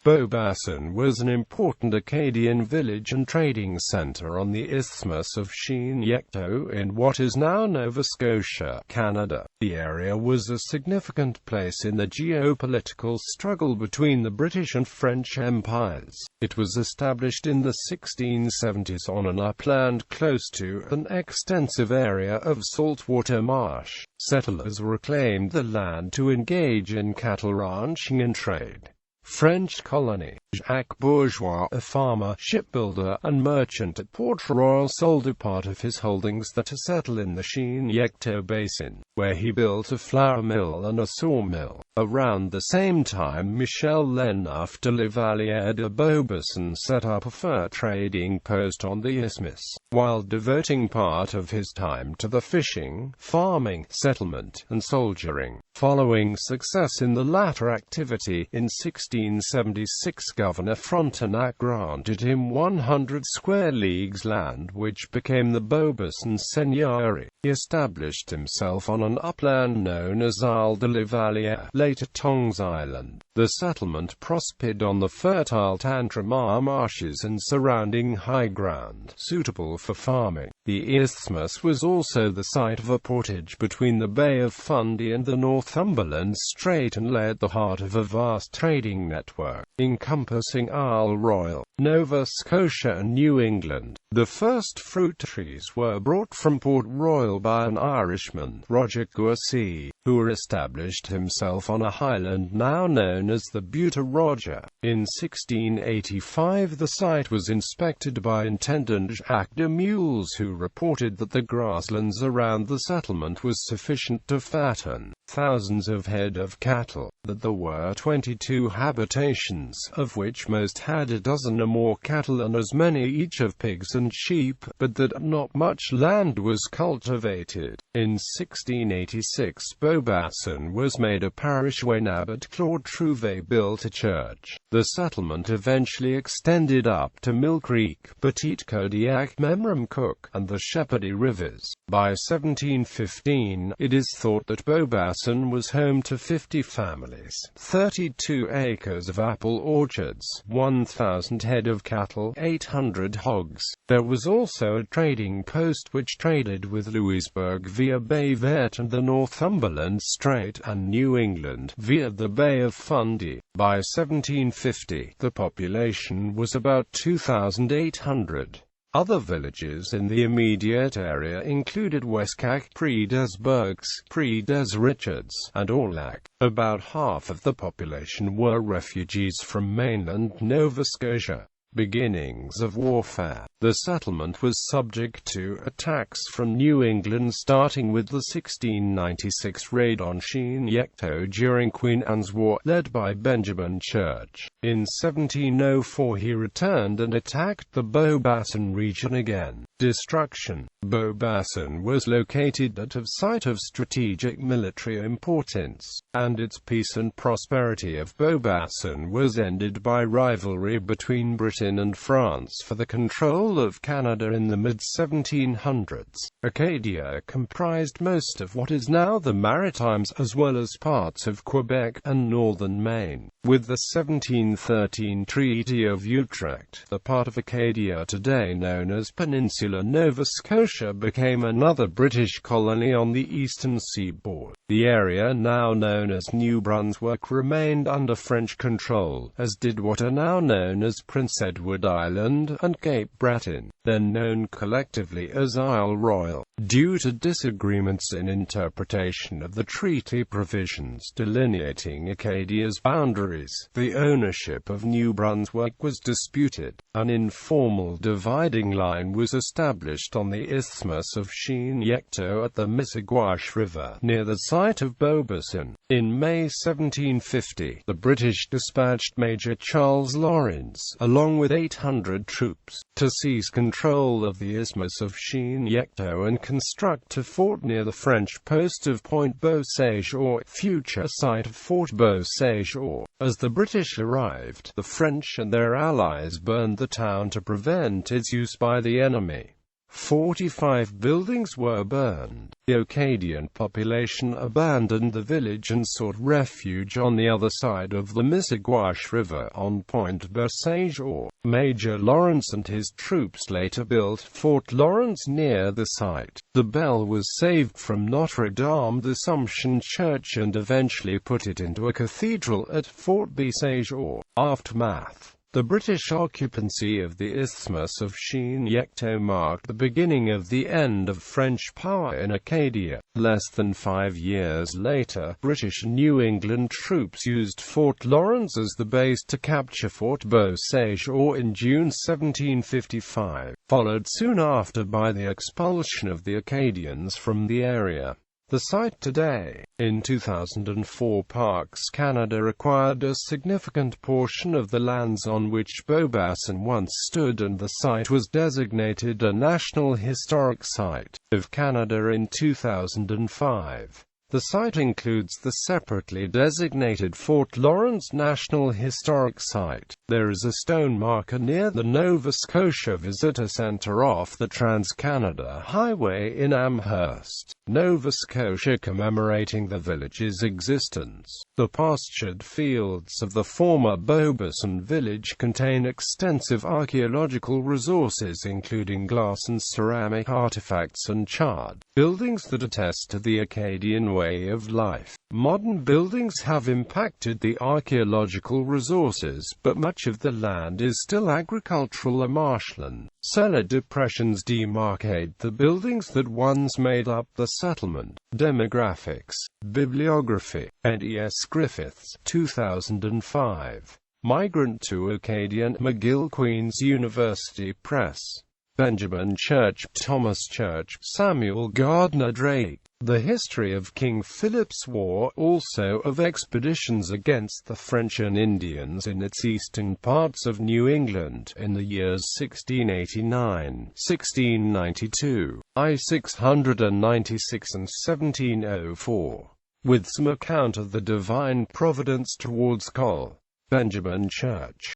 Beaubassin was an important Acadian village and trading centre on the Isthmus of Chignecto in what is now Nova Scotia, Canada. The area was a significant place in the geopolitical struggle between the British and French empires. It was established in the 1670s on an upland close to an extensive area of saltwater marsh. Settlers reclaimed the land to engage in cattle ranching and trade. French colony. Jacques Bourgeois, a farmer, shipbuilder, and merchant at Port Royal, sold a part of his holdings to settle in the Chignecto Basin, where he built a flour mill and a sawmill. Around the same time, Michel Lénauf de Lavalière de Beaubassin set up a fur trading post on the isthmus, while devoting part of his time to the fishing, farming, settlement, and soldiering. Following success in the latter activity, in 1676 Governor Frontenac granted him 100 square leagues land, which became the Beaubassin Seigneury. He established himself on an upland known as Isle de Lavalière, later Tongs Island. The settlement prospered on the fertile Tantramar marshes and surrounding high ground, suitable for farming. The isthmus was also the site of a portage between the Bay of Fundy and the Northumberland Strait and lay at the heart of a vast trading network, encompassing Isle Royal, Nova Scotia and New England. The first fruit trees were brought from Port Royal by an Irishman, Roger Beaubassin, who established himself on a highland now known as the Butte Roger. In 1685 the site was inspected by Intendant Jacques de Mules, who reported that the grasslands around the settlement was sufficient to fatten thousands of head of cattle, that there were 22 habitations, of which most had a dozen or more cattle and as many each of pigs and sheep, but that not much land was cultivated. In 1686 Beaubassin was made a parish when Abbot Claude Trouvé built a church. The settlement eventually extended up to Mill Creek, Petite Kodiak, Memram Cook, and the Shepherdie rivers. By 1715, it is thought that Beaubassin was home to 50 families, 32 acres of apple orchards, 1,000 head of cattle, 800 hogs. There was also a trading post which traded with Louisbourg via Baie Verte and the Northumberland Strait, and New England via the Bay of Fundy. By 1750, the population was about 2,800. Other villages in the immediate area included Westcac, Prix des Bergs, Prix des Richards, and Orlac. About half of the population were refugees from mainland Nova Scotia. Beginnings of warfare. The settlement was subject to attacks from New England, starting with the 1696 raid on Chignecto during Queen Anne's War, led by Benjamin Church. In 1704 he returned and attacked the Beaubassin region again. Destruction. Beaubassin was located at a site of strategic military importance, and its peace and prosperity of Beaubassin was ended by rivalry between Britain and France for the control of Canada in the mid-1700s. Acadia comprised most of what is now the Maritimes as well as parts of Quebec and northern Maine. With the 1713 Treaty of Utrecht, the part of Acadia today known as Peninsula Nova Scotia became another British colony on the eastern seaboard. The area now known as New Brunswick remained under French control, as did what are now known as Prince Edward Island and Cape Breton, then known collectively as Isle Royal. Due to disagreements in interpretation of the treaty provisions delineating Acadia's boundaries, the ownership of New Brunswick was disputed. An informal dividing line was established on the Isthmus of Chignecto at the Missaguash River, near the site of Beaubassin. In May 1750, the British dispatched Major Charles Lawrence, along with 800 troops, to seize control of the Isthmus of Chignecto and construct a fort near the French post of Point Beausejour, future site of Fort Beausejour. As the British arrived, the French and their allies burned the town to prevent its use by the enemy. 45 buildings were burned. The Acadian population abandoned the village and sought refuge on the other side of the Missaguash River on Point Beaubassin. Major Lawrence and his troops later built Fort Lawrence near the site. The bell was saved from Notre Dame d'Assomption Church and eventually put it into a cathedral at Fort Beaubassin. Aftermath. The British occupancy of the Isthmus of Chignecto marked the beginning of the end of French power in Acadia. Less than 5 years later, British New England troops used Fort Lawrence as the base to capture Fort Beaubassin in June 1755, followed soon after by the expulsion of the Acadians from the area. The site today. In 2004, Parks Canada acquired a significant portion of the lands on which Beaubassin once stood, and the site was designated a National Historic Site of Canada in 2005. The site includes the separately designated Fort Lawrence National Historic Site. There is a stone marker near the Nova Scotia Visitor Centre off the Trans-Canada Highway in Amherst, Nova Scotia, commemorating the village's existence. The pastured fields of the former Beaubassin village contain extensive archaeological resources including glass and ceramic artifacts and charred buildings that attest to the Acadian way of life. Modern buildings have impacted the archaeological resources, but much of the land is still agricultural or marshland. Cellar depressions demarcate the buildings that once made up the settlement. Demographics, Bibliography, and E.S. Griffiths, 2005. Migrant to Acadian, McGill, Queen's University Press. Benjamin Church, Thomas Church, Samuel Gardner Drake. The History of King Philip's War, also of expeditions against the French and Indians in its eastern parts of New England, in the years 1689, 1692, I-696 and 1704. With some account of the divine providence towards Col. Benjamin Church.